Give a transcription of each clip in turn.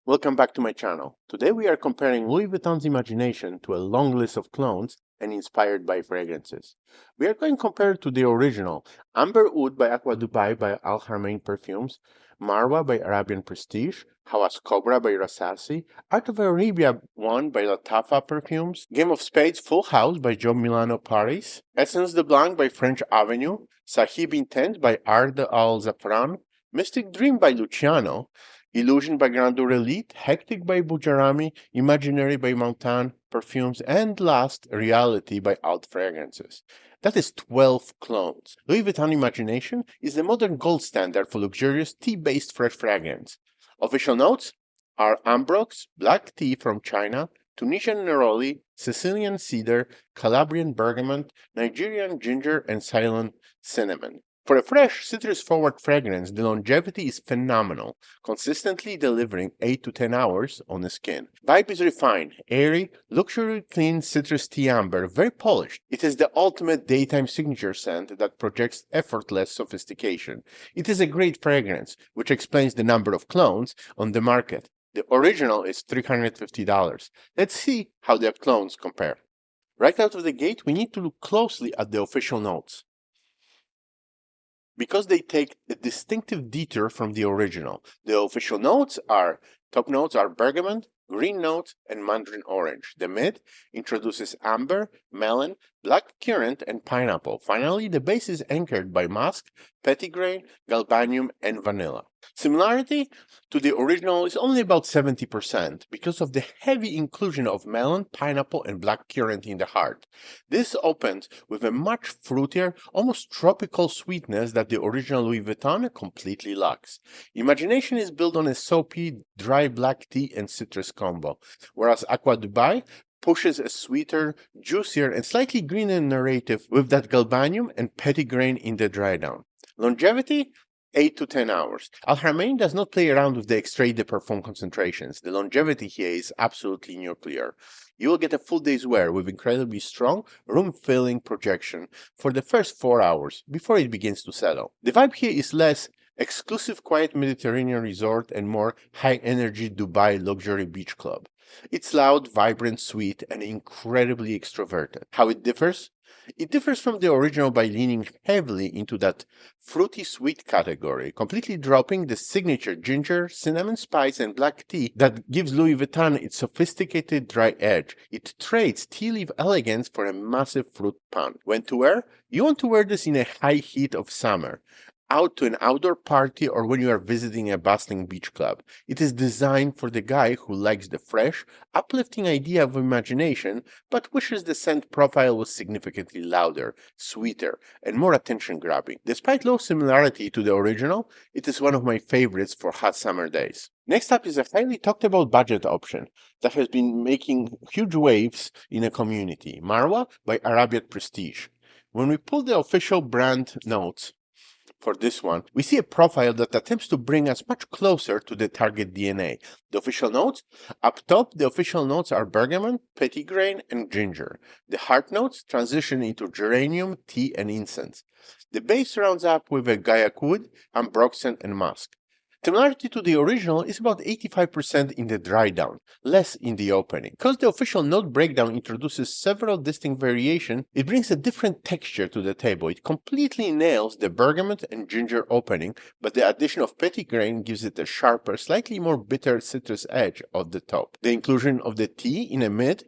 Welcome back to my channel. Today we are comparing Louis Vuitton's Imagination to a long list of clones and inspired by fragrances. We are going to compare it to the original Amber Oud by Aqua Dubai by Haramain Perfumes, Marwa by Arabian Prestige, Hawas Kobra by Rasasi, Art of Arabia 1 by Lattafa Perfumes, Game of Spades Full House by Milano Paris, Essence de Blanc by French Avenue, Saheb Intense by Ard al Zaafaran, Mystic Dream by Lucianno, Illusion by Grandeur Elite, Hectic by Bujairami, Imaginary by Montagne, Perfumes, and last, Reality by Alt Fragrances. That is 12 clones. Louis Vuitton Imagination is the modern gold standard for luxurious tea-based fresh fragrance. Official notes are Ambrox, black tea from China, Tunisian neroli, Sicilian cedar, Calabrian bergamot, Nigerian ginger, and Ceylon cinnamon. For a fresh, citrus-forward fragrance, the longevity is phenomenal, consistently delivering 8 to 10 hours on the skin. Vibe is refined, airy, luxury clean citrus tea amber, very polished. It is the ultimate daytime signature scent that projects effortless sophistication. It is a great fragrance, which explains the number of clones on the market. The original is $350. Let's see how the clones compare. Right out of the gate, we need to look closely at the official notes, because they take a distinctive detour from the original. The official top notes are bergamot, green notes, and mandarin orange. The mid introduces amber, melon, black currant, and pineapple. Finally, the base is anchored by musk, petitgrain, galbanum, and vanilla. Similarity to the original is only about 70% because of the heavy inclusion of melon, pineapple, and black currant in the heart. This opens with a much fruitier, almost tropical sweetness that the original Louis Vuitton completely lacks. Imagination is built on a soapy, dry black tea and citrus combo, whereas Aqua Dubai pushes a sweeter, juicier, and slightly greener narrative with that galbanum and petitgrain in the dry down. Longevity? 8 to 10 hours. Haramain does not play around with the Extrait de Parfum concentrations. The longevity here is absolutely nuclear. You will get a full day's wear with incredibly strong, room-filling projection for the first 4 hours before it begins to settle. The vibe here is less exclusive quiet Mediterranean resort and more high-energy Dubai luxury beach club. It's loud, vibrant, sweet, and incredibly extroverted. How it differs? It differs from the original by leaning heavily into that fruity sweet category, completely dropping the signature ginger, cinnamon spice, and black tea that gives Louis Vuitton its sophisticated dry edge. It trades tea leaf elegance for a massive fruit punch. When to wear? You want to wear this in a high heat of summer, out to an outdoor party, or when you are visiting a bustling beach club. It is designed for the guy who likes the fresh, uplifting idea of imagination, but wishes the scent profile was significantly louder, sweeter, and more attention-grabbing. Despite low similarity to the original, it is one of my favorites for hot summer days. Next up is a highly talked about budget option that has been making huge waves in a community, Marwa by Arabiyat Prestige. When we pull the official brand notes for this one, we see a profile that attempts to bring us much closer to the target DNA. The official notes? Up top, the official notes are bergamot, petitgrain, and ginger. The heart notes transition into geranium, tea, and incense. The base rounds up with a guaiac wood, ambroxan, and musk. Similarity to the original is about 85% in the dry down, less in the opening. Because the official note breakdown introduces several distinct variations, it brings a different texture to the table. It completely nails the bergamot and ginger opening, but the addition of petitgrain gives it a sharper, slightly more bitter citrus edge at the top. The inclusion of the tea in a mid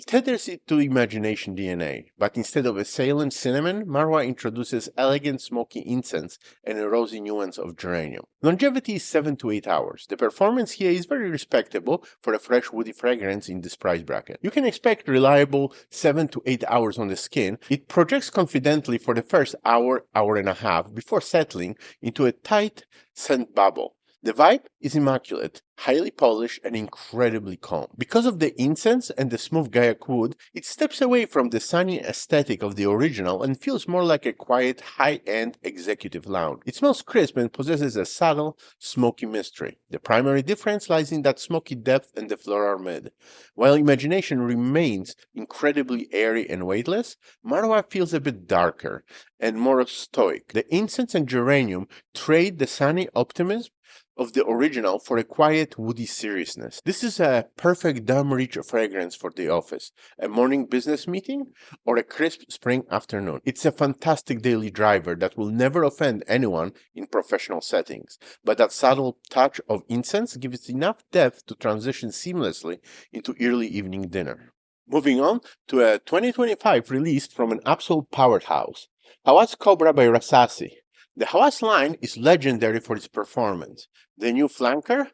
tethers it to imagination DNA, but instead of a Ceylon cinnamon, Marwa introduces elegant smoky incense and a rosy nuance of geranium. Longevity is 7 to 8 hours. The performance here is very respectable for a fresh woody fragrance in this price bracket. You can expect reliable 7 to 8 hours on the skin. It projects confidently for the first hour, hour and a half before settling into a tight scent bubble. The vibe is immaculate, highly polished, and incredibly calm. Because of the incense and the smooth guaiac wood, it steps away from the sunny aesthetic of the original and feels more like a quiet, high-end executive lounge. It smells crisp and possesses a subtle, smoky mystery. The primary difference lies in that smoky depth and the floral mid. While Imagination remains incredibly airy and weightless, Marwa feels a bit darker and more stoic. The incense and geranium trade the sunny optimism of the original for a quiet, woody seriousness. This is a perfect dumb-rich fragrance for the office, a morning business meeting, or a crisp spring afternoon. It's a fantastic daily driver that will never offend anyone in professional settings, but that subtle touch of incense gives it enough depth to transition seamlessly into early evening dinner. Moving on to a 2025 release from an absolute powerhouse, Hawas Kobra by Rasasi. The Hawas line is legendary for its performance. The new flanker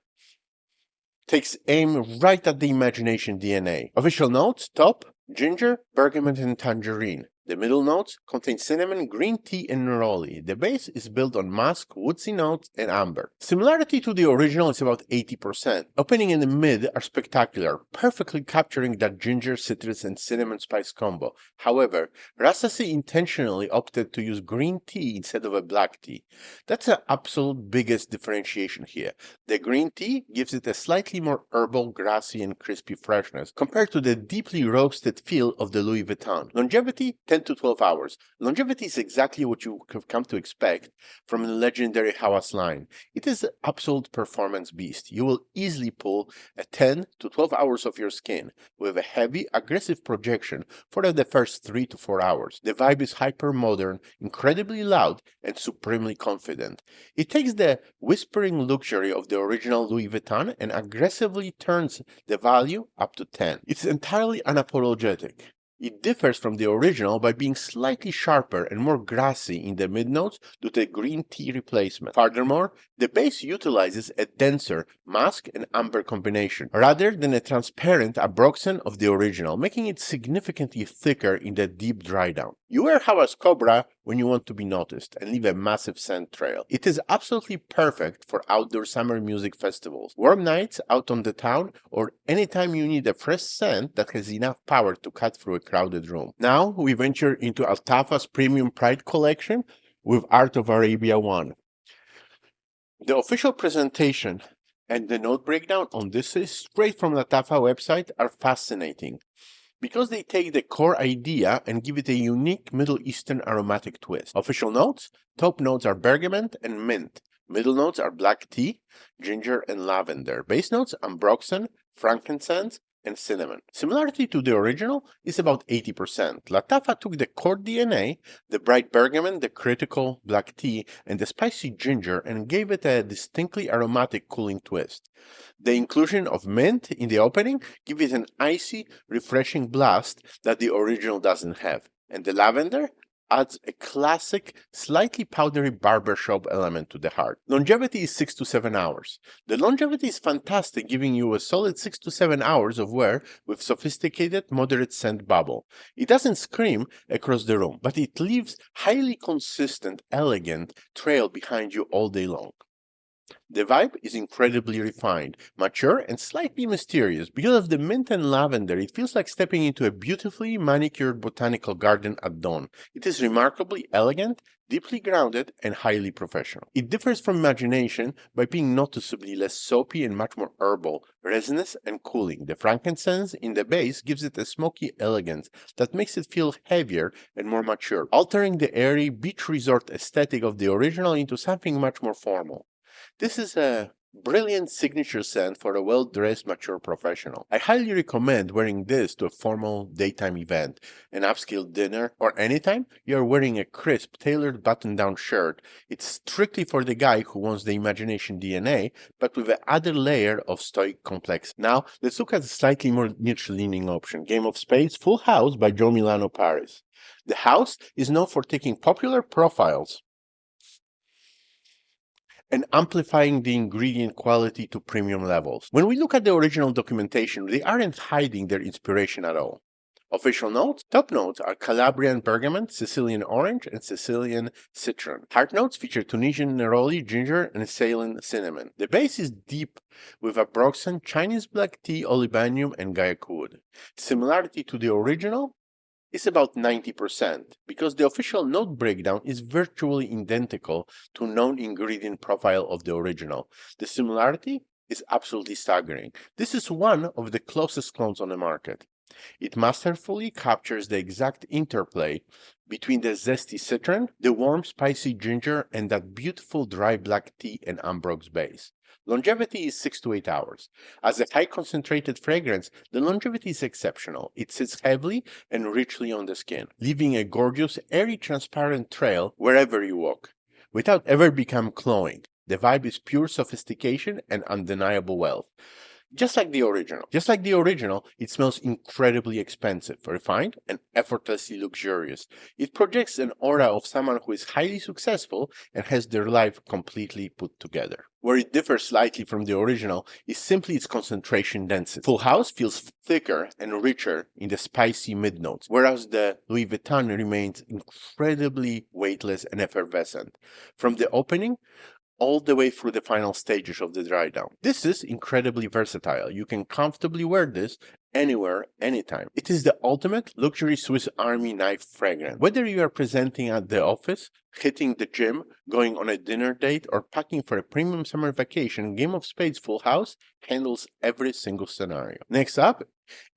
takes aim right at the imagination DNA. Official notes: top, ginger, bergamot, and tangerine. The middle notes contain cinnamon, green tea, and neroli. The base is built on musk, woodsy notes, and amber. Similarity to the original is about 80%. Opening in the mid are spectacular, perfectly capturing that ginger, citrus, and cinnamon spice combo. However, Rasasi intentionally opted to use green tea instead of a black tea. That's the absolute biggest differentiation here. The green tea gives it a slightly more herbal, grassy, and crispy freshness compared to the deeply roasted feel of the Louis Vuitton. Longevity: 10 to 12 hours. Longevity is exactly what you have come to expect from the legendary Hawas line. It is an absolute performance beast. You will easily pull a 10 to 12 hours of your skin with a heavy, aggressive projection for the first 3 to 4 hours. The vibe is hyper-modern, incredibly loud, and supremely confident. It takes the whispering luxury of the original Louis Vuitton and aggressively turns the value up to 10. It's entirely unapologetic. It differs from the original by being slightly sharper and more grassy in the mid-notes due to the green tea replacement. Furthermore, the base utilizes a denser musk and amber combination, rather than a transparent abroxan of the original, making it significantly thicker in the deep dry down. You wear Hawas Kobra when you want to be noticed and leave a massive scent trail. It is absolutely perfect for outdoor summer music festivals, warm nights out on the town, or anytime you need a fresh scent that has enough power to cut through a crowded room. Now we venture into Lattafa's premium Pride collection with Art of Arabia 1. The official presentation and the note breakdown on this is straight from Lattafa website are fascinating, because they take the core idea and give it a unique Middle Eastern aromatic twist. Official notes: top notes are bergamot and mint. Middle notes are black tea, ginger, and lavender. Base notes: ambroxan, frankincense, and cinnamon. Similarity to the original is about 80%. Lattafa took the core DNA, the bright bergamot, the critical black tea, and the spicy ginger, and gave it a distinctly aromatic cooling twist. The inclusion of mint in the opening gives it an icy, refreshing blast that the original doesn't have. And the lavender adds a classic, slightly powdery barbershop element to the heart. Longevity is 6 to 7 hours. The longevity is fantastic, giving you a solid 6 to 7 hours of wear with sophisticated, moderate scent bubble. It doesn't scream across the room, but it leaves highly consistent, elegant trail behind you all day long. The vibe is incredibly refined, mature, and slightly mysterious. Because of the mint and lavender, it feels like stepping into a beautifully manicured botanical garden at dawn. It is remarkably elegant, deeply grounded, and highly professional. It differs from Imagination by being noticeably less soapy and much more herbal, resinous, and cooling. The frankincense in the base gives it a smoky elegance that makes it feel heavier and more mature, altering the airy beach resort aesthetic of the original into something much more formal. This is a brilliant signature scent for a well-dressed, mature professional. I highly recommend wearing this to a formal daytime event, an upscale dinner, or anytime you are wearing a crisp, tailored button-down shirt. It's strictly for the guy who wants the Imagination DNA, but with an added layer of stoic complexity. Now, let's look at a slightly more niche-leaning option, Game of Spades Full House by Joe Milano Paris. The house is known for taking popular profiles and amplifying the ingredient quality to premium levels. When we look at the original documentation, they aren't hiding their inspiration at all. Official notes: top notes are Calabrian bergamot, Sicilian orange, and Sicilian citron. Heart notes feature Tunisian neroli, ginger, and Ceylon cinnamon. The base is deep with abroxan, Chinese black tea, olibanum, and guaiac wood. Similarity to the original is about 90%, because the official note breakdown is virtually identical to known ingredient profile of the original. The similarity is absolutely staggering. This is one of the closest clones on the market. It masterfully captures the exact interplay between the zesty citron, the warm spicy ginger, and that beautiful dry black tea and ambrox base. Longevity is 6 to 8 hours. As a high concentrated fragrance, the longevity is exceptional. It sits heavily and richly on the skin, leaving a gorgeous, airy, transparent trail wherever you walk, without ever becoming cloying. The vibe is pure sophistication and undeniable wealth. Just like the original. Just like the original, it smells incredibly expensive, refined, and effortlessly luxurious. It projects an aura of someone who is highly successful and has their life completely put together. Where it differs slightly from the original is simply its concentration density. Full House feels thicker and richer in the spicy mid-notes, whereas the Louis Vuitton remains incredibly weightless and effervescent. From the opening, all the way through the final stages of the dry down. This is incredibly versatile. You can comfortably wear this anywhere, anytime. It is the ultimate luxury Swiss Army knife fragrance. Whether you are presenting at the office, hitting the gym, going on a dinner date, or packing for a premium summer vacation, Game of Spades Full House handles every single scenario. Next up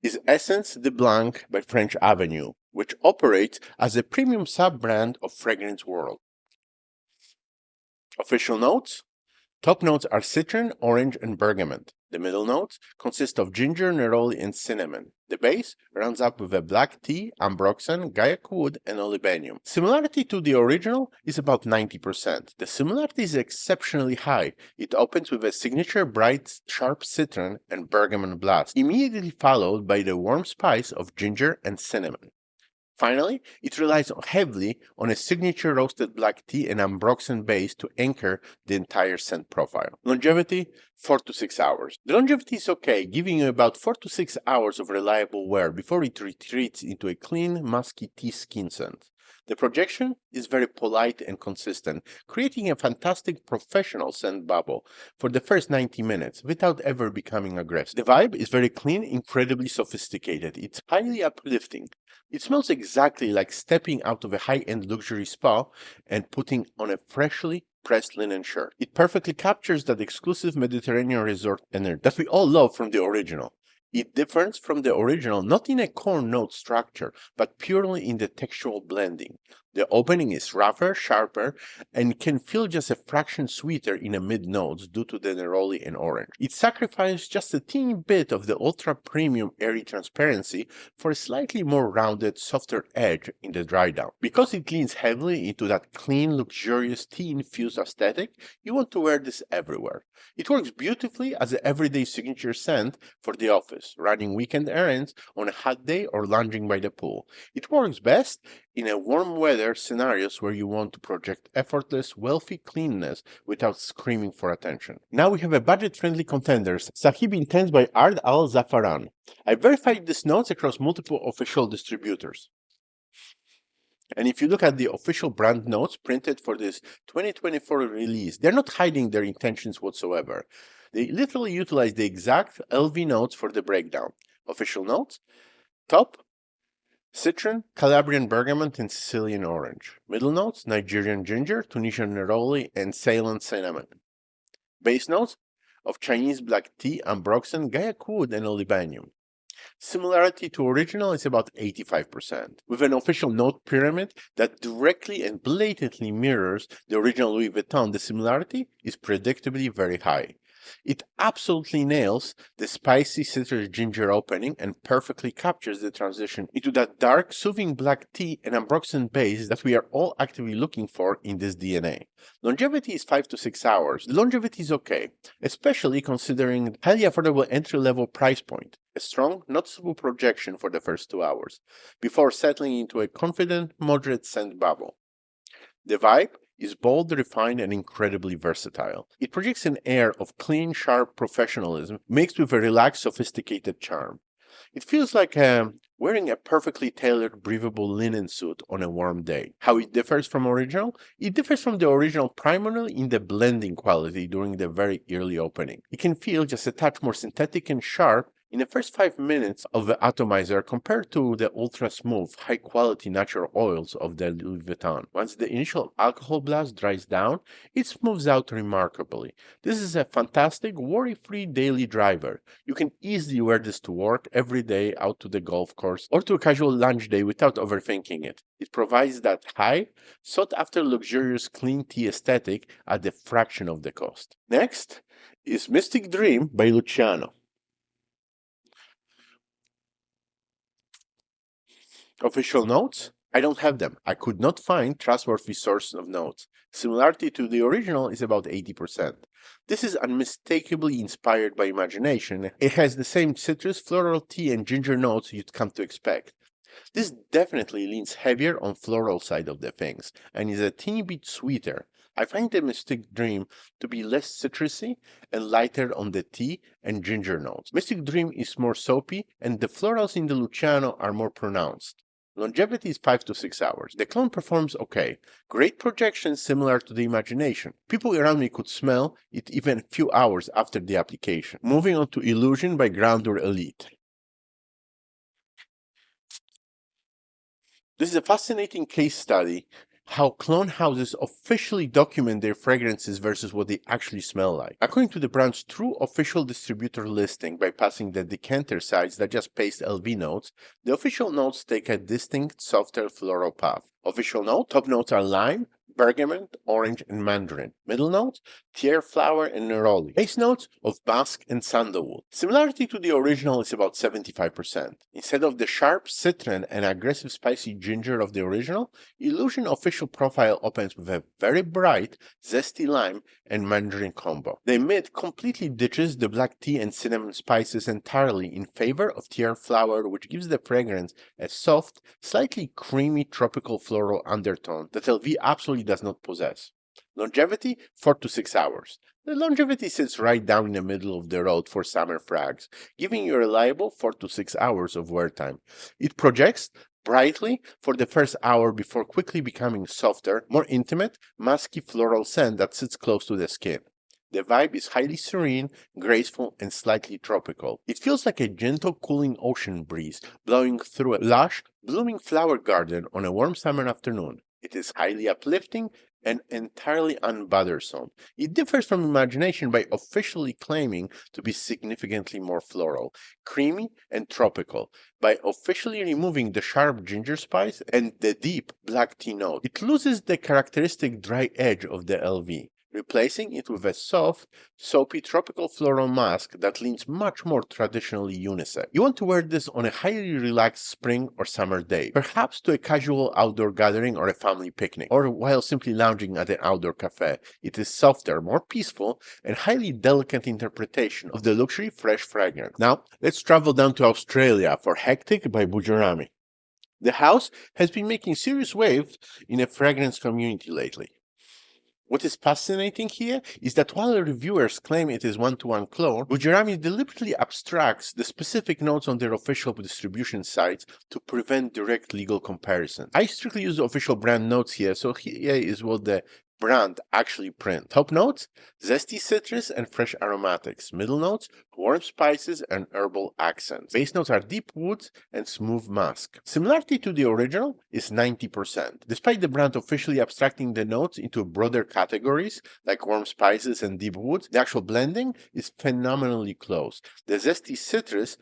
is Essence de Blanc by French Avenue, which operates as a premium sub-brand of Fragrance World. Official notes. Top notes are citron, orange, and bergamot. The middle notes consist of ginger, neroli, and cinnamon. The base rounds up with a black tea, ambroxan, gaiac wood, and olibanum. Similarity to the original is about 90%. The similarity is exceptionally high. It opens with a signature bright, sharp citron and bergamot blast, immediately followed by the warm spice of ginger and cinnamon. Finally, it relies heavily on a signature roasted black tea and ambroxan base to anchor the entire scent profile. Longevity, 4 to 6 hours. The longevity is okay, giving you about 4 to 6 hours of reliable wear before it retreats into a clean, musky tea skin scent. The projection is very polite and consistent, creating a fantastic professional scent bubble for the first 90 minutes without ever becoming aggressive. The vibe is very clean, incredibly sophisticated. It's highly uplifting. It smells exactly like stepping out of a high-end luxury spa and putting on a freshly pressed linen shirt. It perfectly captures that exclusive Mediterranean resort energy that we all love from the original. It differs from the original not in a core note structure, but purely in the textual blending. The opening is rougher, sharper, and can feel just a fraction sweeter in the mid-notes due to the neroli and orange. It sacrifices just a teeny bit of the ultra-premium airy transparency for a slightly more rounded, softer edge in the dry down. Because it leans heavily into that clean, luxurious, tea-infused aesthetic, you want to wear this everywhere. It works beautifully as an everyday signature scent for the office, running weekend errands on a hot day, or lounging by the pool. It works best in a warm weather scenarios where you want to project effortless, wealthy cleanness without screaming for attention. Now we have a budget-friendly contenders, Saheb Intense by Ard Al Zaafaran. I verified these notes across multiple official distributors. And if you look at the official brand notes printed for this 2024 release, they're not hiding their intentions whatsoever. They literally utilize the exact LV notes for the breakdown. Official notes: top, citron, Calabrian bergamot, and Sicilian orange. Middle notes: Nigerian ginger, Tunisian neroli, and Ceylon cinnamon. Base notes of Chinese black tea, ambroxan, gaiac wood, and olibanum. Similarity to original is about 85%, with an official note pyramid that directly and blatantly mirrors the original Louis Vuitton. The similarity is predictably very high. It absolutely nails the spicy citrus ginger opening and perfectly captures the transition into that dark, soothing black tea and ambroxan base that we are all actively looking for in this DNA. Longevity is 5 to 6 hours. The longevity is okay, especially considering the highly affordable entry-level price point. A strong, noticeable projection for the first 2 hours, before settling into a confident, moderate scent bubble. The vibe is bold, refined, and incredibly versatile. It projects an air of clean, sharp professionalism mixed with a relaxed, sophisticated charm. It feels like wearing a perfectly tailored, breathable linen suit on a warm day. How it differs from original? It differs from the original primarily in the blending quality during the very early opening. It can feel just a touch more synthetic and sharp In the first 5 minutes of the atomizer compared to the ultra-smooth, high-quality natural oils of the Louis Vuitton. Once the initial alcohol blast dries down, it smooths out remarkably. This is a fantastic, worry-free daily driver. You can easily wear this to work every day, out to the golf course, or to a casual lunch day without overthinking it. It provides that high, sought-after luxurious clean tea aesthetic at a fraction of the cost. Next is Mystic Dream by Lucianno. Official notes? I don't have them. I could not find trustworthy source of notes. Similarity to the original is about 80%. This is unmistakably inspired by imagination. It has the same citrus, floral, tea, and ginger notes you'd come to expect. This definitely leans heavier on floral side of the things, and is a teeny bit sweeter. I find the Mystic Dream to be less citrusy and lighter on the tea and ginger notes. Mystic Dream is more soapy, and the florals in the Lucianno are more pronounced. Longevity is 5 to 6 hours. The clone performs okay. Great projection similar to the Imagination. People around me could smell it even a few hours after the application. Moving on to Illusion by Grandeur Elite. This is a fascinating case study how clone houses officially document their fragrances versus what they actually smell like. According to the brand's true official distributor listing, bypassing the decanter sites that just paste LV notes, the official notes take a distinct, softer floral path. Official note, top notes are lime, bergamot, orange, and mandarin. Middle notes, tier flower and neroli. Base notes of musk and sandalwood. Similarity to the original is about 75%. Instead of the sharp citron and aggressive spicy ginger of the original, Illusion official profile opens with a very bright, zesty lime and mandarin combo. The mid completely ditches the black tea and cinnamon spices entirely in favor of tier flower, which gives the fragrance a soft, slightly creamy tropical floral undertone that LV absolutely does not possess. Longevity, 4 to 6 hours. The longevity sits right down in the middle of the road for summer frags, giving you a reliable 4 to 6 hours of wear time. It projects brightly for the first hour before quickly becoming softer, more intimate, musky floral scent that sits close to the skin. The vibe is highly serene, graceful, and slightly tropical. It feels like a gentle, cooling ocean breeze blowing through a lush, blooming flower garden on a warm summer afternoon. It is highly uplifting and entirely unbothersome. It differs from Imagination by officially claiming to be significantly more floral, creamy, and tropical, by officially removing the sharp ginger spice and the deep black tea note. It loses the characteristic dry edge of the LV, replacing it with a soft, soapy tropical floral mask that leans much more traditionally unisex. You want to wear this on a highly relaxed spring or summer day, perhaps to a casual outdoor gathering or a family picnic, or while simply lounging at an outdoor cafe. It is softer, more peaceful, and highly delicate interpretation of the luxury fresh fragrance. Now, let's travel down to Australia for Hectic by Bujairami. The house has been making serious waves in a fragrance community lately. What is fascinating here is that while reviewers claim it is one-to-one clone, Bujairami deliberately abstracts the specific notes on their official distribution sites to prevent direct legal comparisons. I strictly use the official brand notes here, so here is what the brand actually print. Top notes, zesty citrus and fresh aromatics. Middle notes, warm spices and herbal accents. Base notes are deep woods and smooth musk. Similarity to the original is 90%. Despite the brand officially abstracting the notes into broader categories like warm spices and deep woods, the actual blending is phenomenally close. The zesty citrus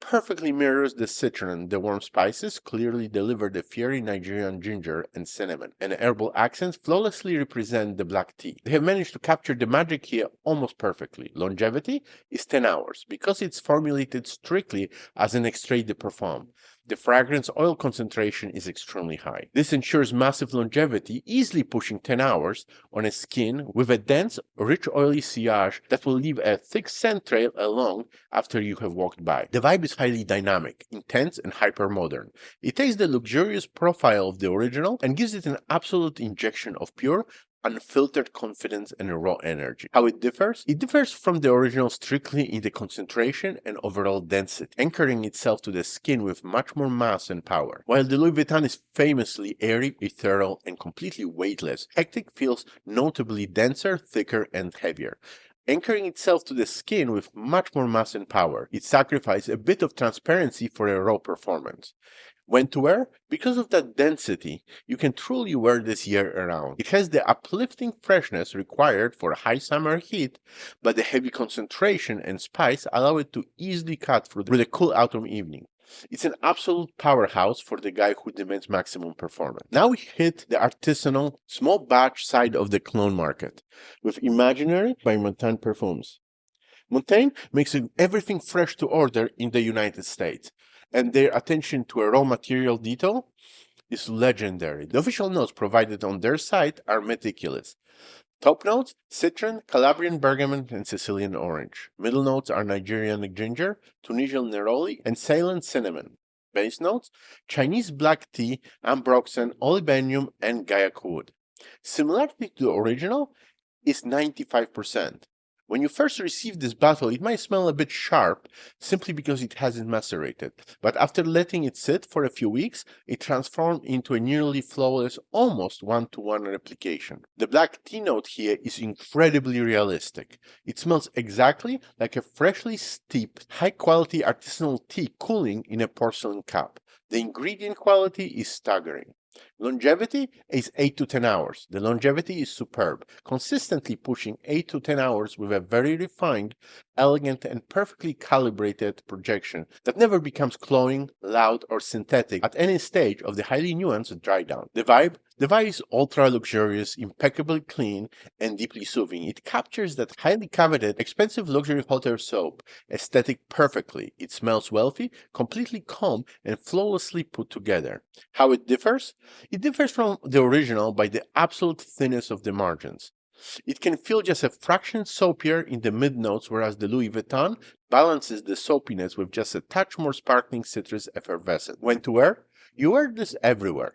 perfectly mirrors the citron. The warm spices clearly deliver the fiery Nigerian ginger and cinnamon, and the herbal accents flawlessly represent the black tea. They have managed to capture the magic here almost perfectly. Longevity is 10 hours, because it's formulated strictly as an extrait de parfum. The fragrance oil concentration is extremely high. This ensures massive longevity, easily pushing 10 hours on a skin with a dense, rich oily sillage that will leave a thick scent trail along after you have walked by. The vibe is highly dynamic, intense, and hyper-modern. It takes the luxurious profile of the original and gives it an absolute injection of pure, unfiltered confidence and raw energy. How it differs? It differs from the original strictly in the concentration and overall density, anchoring itself to the skin with much more mass and power. While the Louis Vuitton is famously airy, ethereal, and completely weightless, Hectic feels notably denser, thicker, and heavier. anchoring itself to the skin with much more mass and power. It sacrificed a bit of transparency for a raw performance. When to wear? Because of that density, you can truly wear this year around. It has the uplifting freshness required for high summer heat, but the heavy concentration and spice allow it to easily cut through the cool autumn evening. It's an absolute powerhouse for the guy who demands maximum performance. Now we hit the artisanal, small batch side of the cologne market with Imaginary by Montagne Parfums. Montagne makes everything fresh to order in the United States, and their attention to a raw material detail is legendary. The official notes provided on their site are meticulous. Top notes: citron, Calabrian bergamot, and Sicilian orange. Middle notes are Nigerian ginger, Tunisian neroli, and Ceylon cinnamon. Base notes: Chinese black tea, ambroxan, olibanum, and gaiac wood. Similarity to the original is 95%. When you first receive this bottle, it might smell a bit sharp simply because it hasn't macerated, but after letting it sit for a few weeks, it transformed into a nearly flawless, almost one-to-one replication. The black tea note here is incredibly realistic. It smells exactly like a freshly steeped, high-quality artisanal tea cooling in a porcelain cup. The ingredient quality is staggering. Longevity is 8 to 10 hours. The longevity is superb, consistently pushing 8 to 10 hours with a very refined, elegant, and perfectly calibrated projection that never becomes cloying, loud, or synthetic at any stage of the highly nuanced dry down. The vibe is ultra luxurious, impeccably clean, and deeply soothing. It captures that highly coveted, expensive luxury hotel soap aesthetic perfectly. It smells wealthy, completely calm, and flawlessly put together. How it differs? It differs from the original by the absolute thinness of the margins. It can feel just a fraction soapier in the mid notes, whereas the Louis Vuitton balances the soapiness with just a touch more sparkling citrus effervescence. When to wear? You wear this everywhere.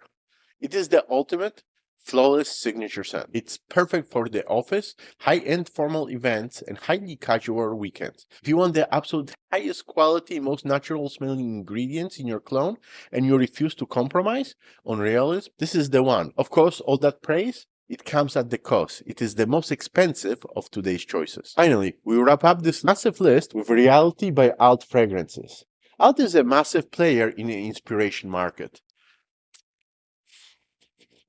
It is the ultimate flawless signature scent. It's perfect for the office, high-end formal events, and highly casual weekends. If you want the absolute highest quality, most natural-smelling ingredients in your cologne, and you refuse to compromise on realism, this is the one. Of course, all that praise, it comes at the cost. It is the most expensive of today's choices. Finally, we wrap up this massive list with Reality by Alt Fragrances. Alt is a massive player in the inspiration market.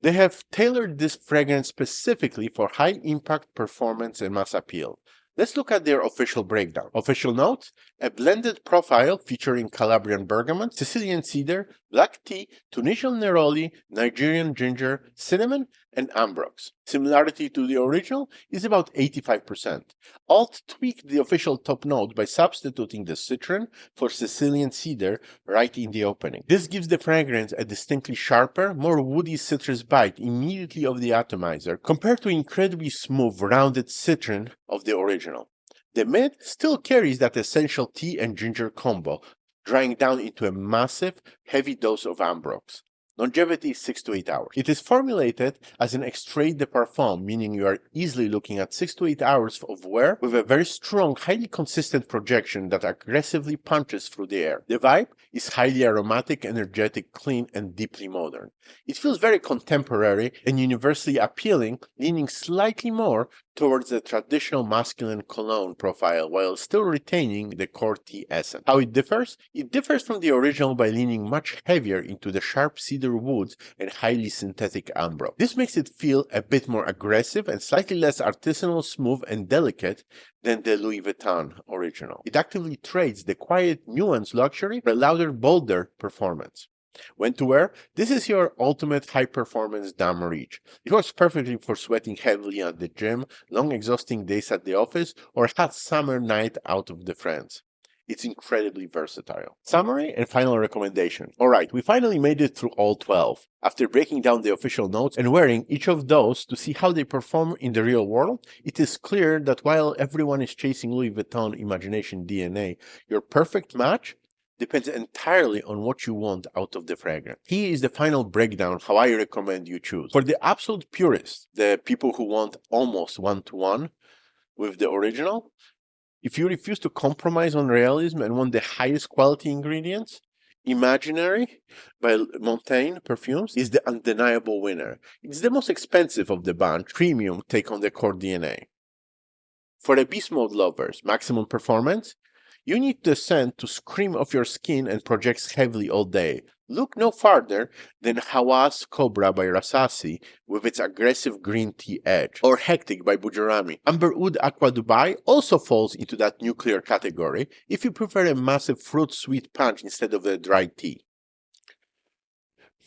They have tailored this fragrance specifically for high-impact performance and mass appeal. Let's look at their official breakdown. Official notes: a blended profile featuring Calabrian bergamot, Sicilian cedar, black tea, Tunisian neroli, Nigerian ginger, cinnamon, and ambrox. Similarity to the original is about 85%. Alt tweaked the official top note by substituting the citron for Sicilian cedar right in the opening. This gives the fragrance a distinctly sharper, more woody citrus bite immediately of the atomizer, compared to incredibly smooth, rounded citron of the original. The mid still carries that essential tea and ginger combo, drying down into a massive, heavy dose of ambrox. Longevity is 6 to 8 hours. It is formulated as an extrait de parfum, meaning you are easily looking at 6 to 8 hours of wear with a very strong, highly consistent projection that aggressively punches through the air. The vibe is highly aromatic, energetic, clean, and deeply modern. It feels very contemporary and universally appealing, leaning slightly more towards the traditional masculine cologne profile while still retaining the core tea essence. How it differs? It differs from the original by leaning much heavier into the sharp cedar woods and highly synthetic ambrox. This makes it feel a bit more aggressive and slightly less artisanal, smooth, and delicate than the Louis Vuitton original. It actively trades the quiet, nuanced luxury for a louder, bolder performance. When to wear? This is your ultimate high-performance dame reach. It works perfectly for sweating heavily at the gym, long exhausting days at the office, or a hot summer night out with the friends. It's incredibly versatile. Summary and final recommendation. Alright, we finally made it through all 12. After breaking down the official notes and wearing each of those to see how they perform in the real world, it is clear that while everyone is chasing Louis Vuitton Imagination DNA, your perfect match depends entirely on what you want out of the fragrance. Here is the final breakdown how I recommend you choose. For the absolute purists, the people who want almost one-to-one with the original, if you refuse to compromise on realism and want the highest quality ingredients, Imaginary by Montagne Parfums is the undeniable winner. It's the most expensive of the bunch, premium take on the core DNA. For the beast mode lovers, maximum performance, you need the scent to scream off your skin and projects heavily all day. Look no farther than Hawas Kobra by Rasasi with its aggressive green tea edge, or Hectic by Bujairami. Amber Oud Aqua Dubai also falls into that nuclear category if you prefer a massive fruit sweet punch instead of a dry tea.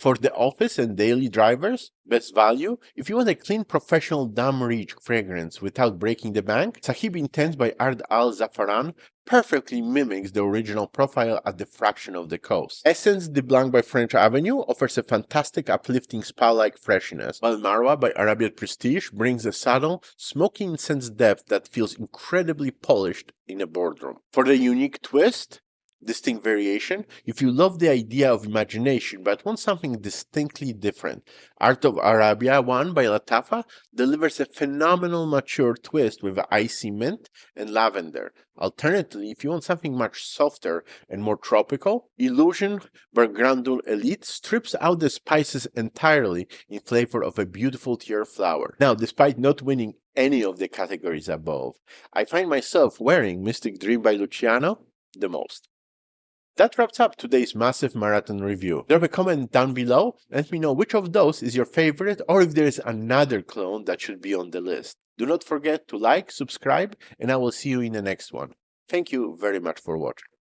For the office and daily drivers, best value, if you want a clean professional dame-rich fragrance without breaking the bank, Saheb Intense by Ard Al Zaafaran perfectly mimics the original profile at the fraction of the cost. Essence de Blanc by French Avenue offers a fantastic uplifting spa-like freshness, while Marwa by Arabiyat Prestige brings a subtle, smoky incense depth that feels incredibly polished in a boardroom. For the unique twist, distinct variation, if you love the idea of imagination but want something distinctly different, Art of Arabia 1 by Lattafa delivers a phenomenal mature twist with icy mint and lavender. Alternatively, if you want something much softer and more tropical, Illusion by Grandeur Elite strips out the spices entirely in flavor of a beautiful tier flower. Now, despite not winning any of the categories above, I find myself wearing Mystic Dream by Lucianno the most. That wraps up today's massive marathon review. Drop a comment down below and let me know which of those is your favorite or if there is another clone that should be on the list. Do not forget to like, subscribe, and I will see you in the next one. Thank you very much for watching.